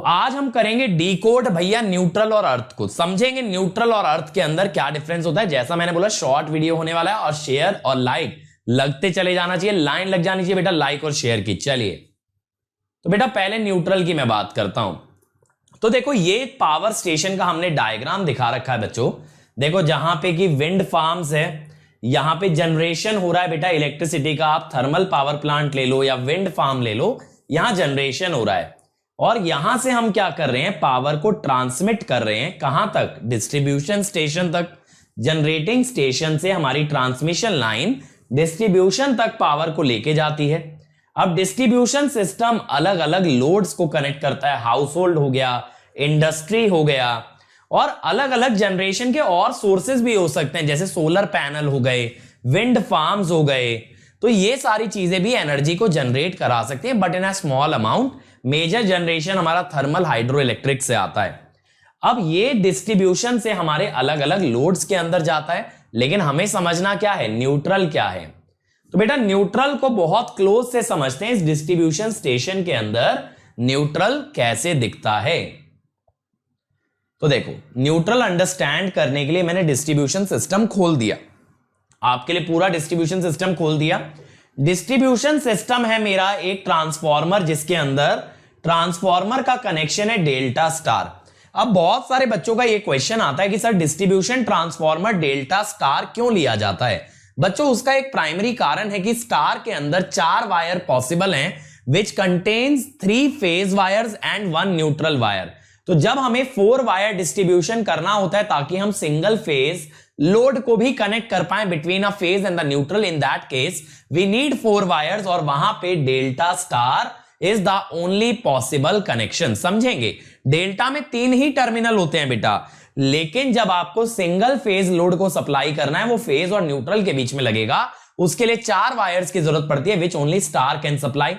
आज हम करेंगे डीकोड भैया न्यूट्रल और अर्थ को, समझेंगे न्यूट्रल और अर्थ के अंदर क्या डिफरेंस होता है। जैसा मैंने बोला शॉर्ट वीडियो होने वाला है और शेयर और लाइक लगते चले जाना चाहिए, लाइन लग जानी चाहिए बेटा लाइक और शेयर की। चलिए तो बेटा पहले न्यूट्रल की मैं बात करता हूं। तो देखो ये पावर स्टेशन का हमने डायग्राम दिखा रखा है बच्चों। देखो जहां पे कि विंड फार्म्स है, यहां पे जनरेशन हो रहा है बेटा इलेक्ट्रिसिटी का। आप थर्मल पावर प्लांट ले लो या विंड फार्म ले लो, यहां जनरेशन हो रहा है और यहां से हम क्या कर रहे हैं, पावर को ट्रांसमिट कर रहे हैं कहां तक, डिस्ट्रीब्यूशन स्टेशन तक। जनरेटिंग स्टेशन से हमारी ट्रांसमिशन लाइन डिस्ट्रीब्यूशन तक पावर को लेके जाती है। अब डिस्ट्रीब्यूशन सिस्टम अलग अलग लोड्स को कनेक्ट करता है, हाउस होल्ड हो गया, इंडस्ट्री हो गया, और अलग अलग जनरेशन के और सोर्सेज भी हो सकते हैं, जैसे सोलर पैनल हो गए, विंड फार्म्स हो गए। तो ये सारी चीजें भी एनर्जी को जनरेट करा सकती हैं, but in a small amount. Major generation हमारा थर्मल हाइड्रो इलेक्ट्रिक से आता है। अब ये डिस्ट्रीब्यूशन से हमारे अलग अलग लोड्स के अंदर जाता है, लेकिन हमें समझना क्या है, न्यूट्रल क्या है। तो बेटा न्यूट्रल को बहुत क्लोज से समझते हैं। इस डिस्ट्रीब्यूशन स्टेशन के अंदर न्यूट्रल कैसे दिखता है। तो देखो न्यूट्रल अंडरस्टैंड करने के लिए मैंने डिस्ट्रीब्यूशन सिस्टम खोल दिया, आपके लिए पूरा डिस्ट्रीब्यूशन सिस्टम खोल दिया। डिस्ट्रीब्यूशन सिस्टम है मेरा एक ट्रांसफॉर्मर, जिसके अंदर ट्रांसफॉर्मर का कनेक्शन है डेल्टा स्टार। अब बहुत सारे बच्चों का ये क्वेश्चन आता है कि sir distribution transformer delta star क्यों लिया जाता है। बच्चों उसका एक प्राइमरी कारण है कि स्टार के अंदर 4 वायर पॉसिबल हैं, which contains 3 phase wires and 1 neutral wire. तो जब हमें 4 वायर डिस्ट्रीब्यूशन करना होता है ताकि हम सिंगल फेज लोड को भी कनेक्ट कर पाए between a phase and the neutral, in that case we need 4 wires, और वहां पे delta star is the only possible connection. समझेंगे डेल्टा में 3 ही टर्मिनल होते हैं बेटा, लेकिन जब आपको सिंगल फेज लोड को सप्लाई करना है वो फेज और न्यूट्रल के बीच में लगेगा, उसके लिए 4 वायर्स की जरूरत पड़ती है, which only star can supply.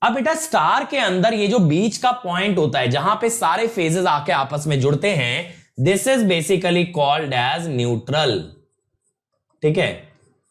अब बेटा स्टार के अंदर ये जो बीच का पॉइंट होता है जहां पे सारे फेजेस आके आपस में जुड़ते हैं, this is basically called as neutral. ठीक है,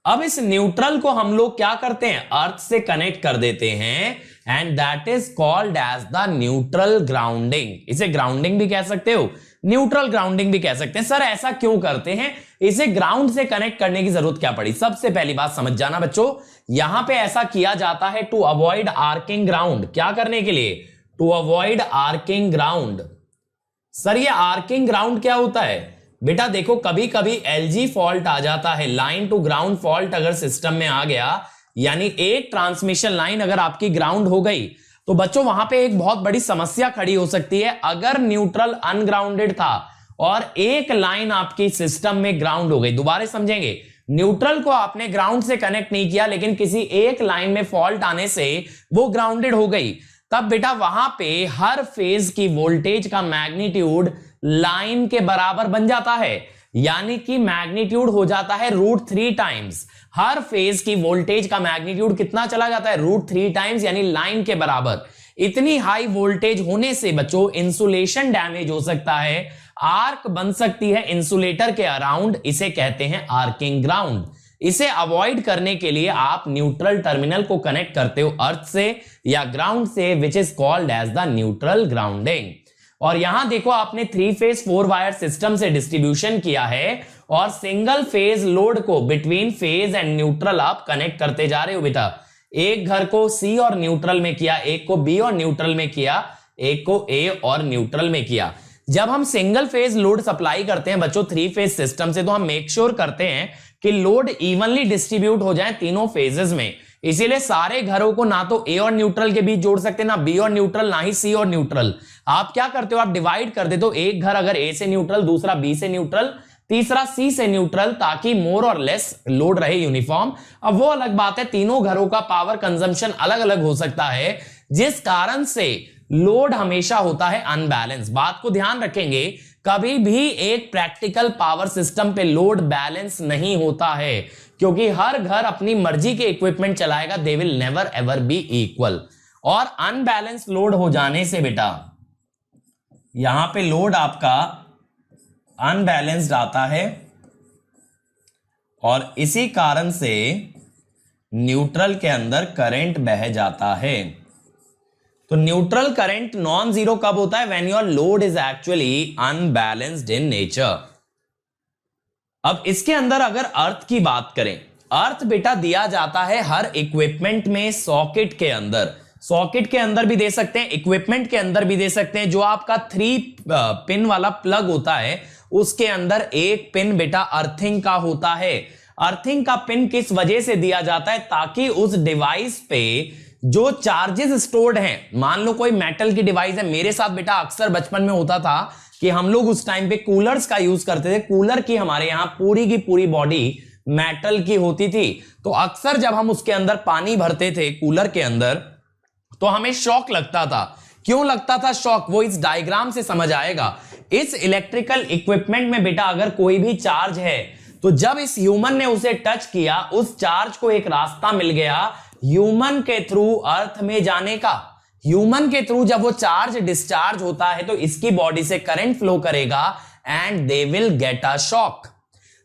अब इस न्यूट्रल को हम लोग क्या करते हैं, अर्थ से कनेक्ट कर देते हैं, and that is called as the neutral grounding. इसे ग्राउंडिंग भी कह सकते हो, न्यूट्रल ग्राउंडिंग भी कह सकते हैं। सर ऐसा क्यों करते हैं, इसे ग्राउंड से कनेक्ट करने की जरूरत क्या पड़ी। सबसे पहली बात समझ जाना बच्चों, यहां पे ऐसा किया जाता है टू अवॉइड आर्किंग ग्राउंड। क्या करने के लिए, to avoid arcing ground. Sir ये आर्किंग ग्राउंड क्या होता है बेटा, देखो कभी कभी एलजी फॉल्ट आ जाता है, लाइन टू ग्राउंड फॉल्ट अगर सिस्टम में आ गया, यानी एक ट्रांसमिशन लाइन अगर आपकी ग्राउंड हो गई, तो बच्चों वहां पे एक बहुत बड़ी समस्या खड़ी हो सकती है। अगर न्यूट्रल अनग्राउंडेड था और एक लाइन आपकी सिस्टम में ग्राउंड हो गई, दोबारा समझेंगे, न्यूट्रल को आपने ग्राउंड से कनेक्ट नहीं किया, लेकिन किसी एक लाइन में फॉल्ट आने से वो ग्राउंडेड हो गई, तब बेटा वहां पे हर फेज की वोल्टेज का मैग्नीट्यूड लाइन के बराबर बन जाता है, यानी कि मैग्नीट्यूड हो जाता है √3 टाइम्स। हर फेज की वोल्टेज का मैग्नीट्यूड कितना चला जाता है, √3 टाइम्स, यानी लाइन के बराबर। इतनी हाई वोल्टेज होने से बच्चों इंसुलेशन डैमेज हो सकता है, आर्क बन सकती है इंसुलेटर के अराउंड, इसे कहते हैं आर्किंग ग्राउंड। इसे अवॉइड करने के लिए आप न्यूट्रल टर्मिनल को कनेक्ट करते हो अर्थ से या ग्राउंड से, which is called as the neutral grounding. और यहां देखो आपने 3 फेज 4 वायर सिस्टम से डिस्ट्रीब्यूशन किया है और सिंगल फेज लोड को बिटवीन फेज एंड न्यूट्रल आप कनेक्ट करते जा रहे हो बेटा। एक घर को सी और न्यूट्रल में किया, एक को बी और न्यूट्रल में किया, एक को ए और न्यूट्रल में किया। जब हम सिंगल फेज लोड सप्लाई करते हैं बच्चों 3 फेज सिस्टम से, तो हम मेक श्योर करते हैं कि लोड इवनली डिस्ट्रीब्यूट हो जाए तीनों फेजेस में। इसीलिए सारे घरों को ना तो ए और न्यूट्रल के बीच जोड़ सकते, ना बी और न्यूट्रल, ना ही सी और न्यूट्रल। आप क्या करते हो, आप डिवाइड कर देते हो, एक घर अगर ए से न्यूट्रल, दूसरा बी से न्यूट्रल, तीसरा सी से न्यूट्रल, ताकि मोर और लेस लोड रहे यूनिफॉर्म। अब वो अलग बात है, तीनों घरों का पावर कंजम्पशन अलग अलग हो सकता है, जिस कारण से लोड हमेशा होता है अनबैलेंस। बात को ध्यान रखेंगे, कभी भी एक प्रैक्टिकल पावर सिस्टम पे लोड बैलेंस नहीं होता है, क्योंकि हर घर अपनी मर्जी के इक्विपमेंट चलाएगा, they will never ever be equal. और अनबैलेंस लोड हो जाने से बेटा यहां पे लोड आपका अनबैलेंस्ड आता है, और इसी कारण से न्यूट्रल के अंदर करंट बह जाता है। तो न्यूट्रल करंट नॉन जीरो कब होता है? When your load is actually unbalanced in nature. अब इसके अंदर अगर अर्थ की बात करें, अर्थ बेटा दिया जाता है हर इक्विपमेंट में, सॉकेट के अंदर, सॉकेट के अंदर भी दे सकते हैं, इक्विपमेंट के अंदर भी दे सकते हैं। जो आपका 3 पिन वाला प्लग होता है उसके अंदर एक पिन बेटा अर्थिंग का होता है। अर्थिंग का पिन किस वजह से दिया जाता है? ताकि उस डिवाइस पे जो चार्जेस स्टोर्ड हैं, मान लो कोई मेटल की डिवाइस है, मेरे साथ बेटा अक्सर बचपन में होता था कि हम लोग उस टाइम पे कूलर्स का यूज करते थे। कूलर की हमारे यहां पूरी की पूरी बॉडी मेटल की होती थी, तो अक्सर जब हम उसके अंदर पानी भरते थे कूलर के अंदर तो हमें शॉक लगता था। क्यों लगता था शॉक? वो इस डायग्राम से समझ आएगा। इस इलेक्ट्रिकल इक्विपमेंट में बेटा अगर कोई भी चार्ज है तो जब इस ह्यूमन ने उसे टच किया, उस चार्ज को एक रास्ता मिल गया ह्यूमन के थ्रू अर्थ में जाने का। ह्यूमन के थ्रू जब वो चार्ज डिस्चार्ज होता है तो इसकी बॉडी से करंट फ्लो करेगा and they will get a shock.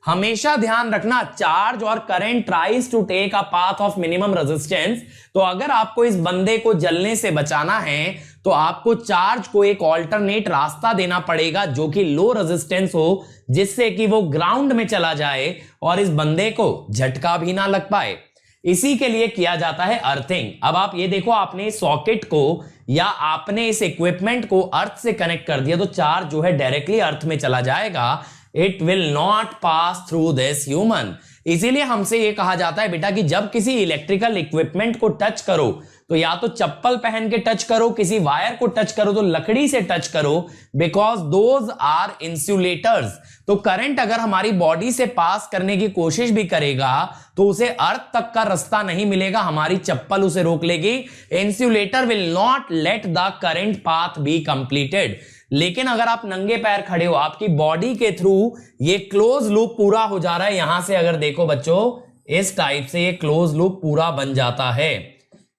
हमेशा ध्यान रखना, चार्ज और current tries to take a path of minimum resistance. तो अगर आपको इस बंदे को जलने से बचाना है तो आपको चार्ज को एक ऑल्टरनेट रास्ता देना पड़ेगा जो कि लो रेजिस्टेंस हो, जिससे कि वो ग्राउंड में चला जाए और इस बंदे को झटका भी ना लग पाए। इसी के लिए किया जाता है अर्थिंग। अब आप ये देखो, आपने सॉकेट को या आपने इस इक्विपमेंट को अर्थ से कनेक्ट कर दिया तो चार्ज जो है डायरेक्टली अर्थ में चला जाएगा। It will not pass through this human. इसीलिए हमसे यह कहा जाता है बेटा कि जब किसी इलेक्ट्रिकल इक्विपमेंट को टच करो तो या तो चप्पल पहन के टच करो, किसी वायर को टच करो तो लकड़ी से टच करो, बिकॉज दोज आर इंसुलेटर्स। तो करंट अगर हमारी बॉडी से पास करने की कोशिश भी करेगा तो उसे अर्थ तक का रास्ता नहीं मिलेगा, हमारी चप्पल उसे रोक लेगी। Insulator will not let the current path be completed. लेकिन अगर आप नंगे पैर खड़े हो, आपकी बॉडी के थ्रू ये क्लोज लूप पूरा हो जा रहा है, यहां से अगर देखो बच्चों, इस टाइप से ये क्लोज लूप पूरा बन जाता है।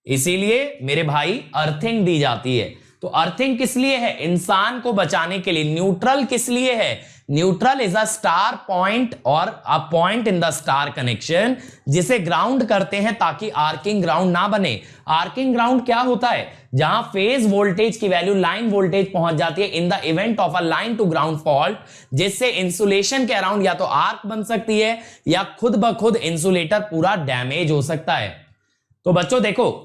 इसीलिए मेरे भाई अर्थिंग दी जाती है। तो अर्थिंग किस लिए है? इंसान को बचाने के लिए। न्यूट्रल किस लिए है? Neutral is a star point और a point in the star connection, जिसे ग्राउंड करते हैं ताकि आर्किंग ग्राउंड ना बने। आर्किंग ग्राउंड क्या होता है? जहां फेज वोल्टेज की वैल्यू लाइन वोल्टेज पहुंच जाती है in the event of a line to ground fault, जिससे इंसुलेशन के अराउंड या तो आर्क बन सकती है या खुद ब खुद इंसुलेटर पूरा डैमेज हो सकता है। तो बच्चों देखो,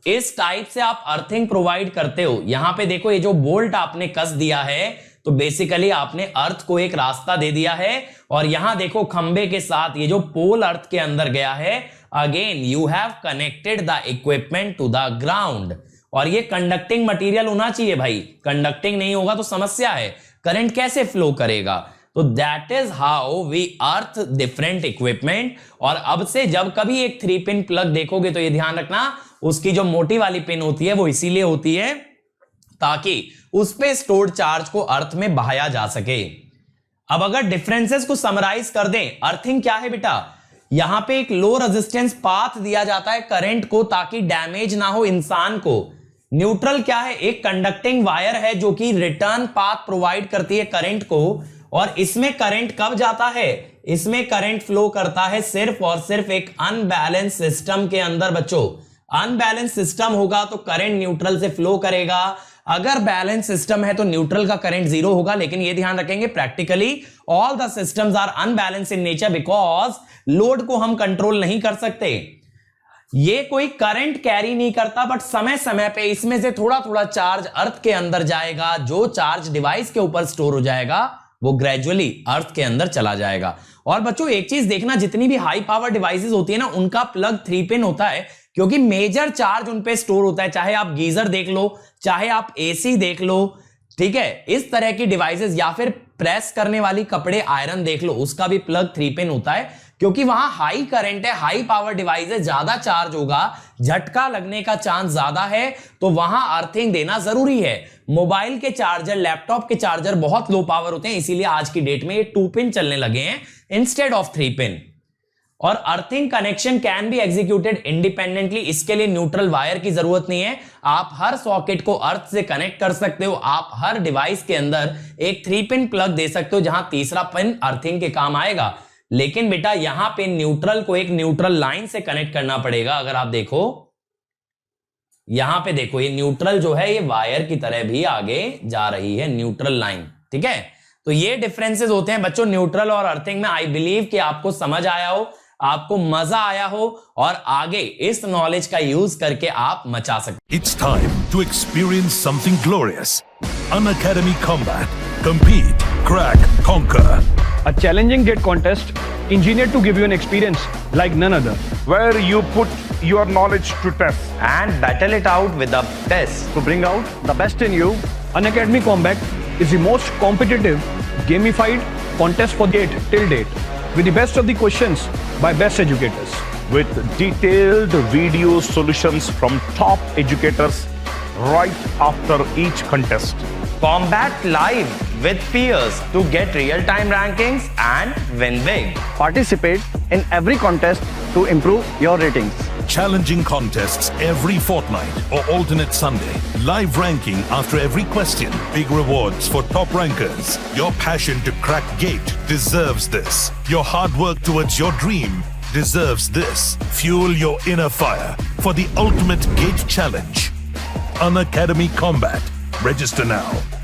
इस टाइप से आप अर्थिंग प्रोवाइड करते हो। यहां पे देखो, ये जो बोल्ट आपने कस दिया है तो बेसिकली आपने अर्थ को एक रास्ता दे दिया है। और यहां देखो खंबे के साथ ये जो पोल अर्थ के अंदर गया है, again you have connected the equipment to the ground. और ये कंडक्टिंग मटेरियल होना चाहिए भाई, कंडक्टिंग नहीं होगा तो समस्या है, करंट कैसे फ्लो करेगा? तो that is how we earth different equipment. और अब से जब कभी एक 3 पिन प्लग देखोगे तो ये ध्यान रखना, उसकी जो मोटी वाली पिन होती है वो इसीलिए होती है ताकि उस पे स्टोर्ड चार्ज को अर्थ में बहाया जा सके। अब अगर डिफरेंसेस को समराइज कर दें, अर्थिंग क्या है बेटा? यहां पे एक लो रेजिस्टेंस पाथ दिया जाता है करंट को ताकि डैमेज ना हो इंसान को। न्यूट्रल क्या है? एक कंडक्टिंग वायर है जो कि रिटर्न पाथ प्रोवाइड करती है करंट को। और इसमें करंट कब जाता है? इसमें करंट फ्लो करता है सिर्फ और सिर्फ एक अनबैलेंस सिस्टम के अंदर। बच्चों, अनबैलेंस सिस्टम होगा तो करंट न्यूट्रल से फ्लो करेगा। अगर बैलेंस सिस्टम है तो न्यूट्रल का करंट जीरो होगा। लेकिन ये ध्यान रखेंगे, practically all the systems are unbalance in nature because load को हम कंट्रोल नहीं कर सकते। ये कोई करंट कैरी नहीं करता, बट समय समय पे इसमें से थोड़ा थोड़ा चार्ज अर्थ के अंदर जाएगा। जो चार्ज डिवाइस के ऊपर स्टोर हो जाएगा वो ग्रेजुअली अर्थ के अंदर चला जाएगा। और बच्चों एक चीज देखना, जितनी भी हाई पावर डिवाइसेस होती है ना, उनका प्लग 3 पिन होता है क्योंकि मेजर चार्ज उन पे स्टोर होता है। चाहे आप गीजर देख लो, चाहे आप एसी देख लो, ठीक है, इस तरह की डिवाइसेस, या फिर प्रेस करने वाली कपड़े आयरन देख लो, उसका भी प्लग 3 पिन होता है क्योंकि वहां हाई करंट है, हाई पावर डिवाइस है, ज्यादा चार्ज होगा, झटका लगने का चांस ज्यादा है, तो वहां अर्थिंग देना जरूरी है। मोबाइल के चार्जर, लैपटॉप के चार्जर बहुत लो पावर होते हैं, इसीलिए आज की डेट में ये 2 पिन चलने लगे हैं इंस्टेड ऑफ 3 पिन। और earthing connection can be executed independently. इसके लिए न्यूट्रल वायर की जरूरत नहीं है, आप हर सॉकेट को अर्थ से कनेक्ट कर सकते हो। आप हर डिवाइस के अंदर एक 3 पिन प्लग दे सकते हो जहां तीसरा पिन अर्थिंग के काम आएगा। लेकिन बेटा यहां पे न्यूट्रल को एक न्यूट्रल लाइन से कनेक्ट करना पड़ेगा। अगर आप देखो यहां पे देखो ये न्यूट्रल जो है ये वायर की तरह भी आगे जा रही है, न्यूट्रल लाइन, ठीक है। तो ये डिफरेंसेस होते हैं बच्चों न्यूट्रल और अर्थिंग में। आई बिलीव कि आपको समझ आया हो, आपको मजा आया हो और आगे इस नॉलेज का यूज करके आप मचा सकते। It's time to experience something glorious. Unacademy Combat. Compete, crack, conquer. A challenging gate contest engineered to give you an experience like none other. where you put your knowledge to test. And battle it out with the best. To bring out the best in you, Unacademy Combat is the most competitive, gamified contest for gate till date, with the best of the questions by best educators. With detailed video solutions from top educators right after each contest. Combat live with peers to get real-time rankings and win big. Participate in every contest to improve your ratings. Challenging contests every fortnight or alternate Sunday. Live ranking after every question. Big rewards for top rankers. Your passion to crack gate deserves this. Your hard work towards your dream deserves this. Fuel your inner fire for the ultimate gate challenge. Unacademy Combat. Register now.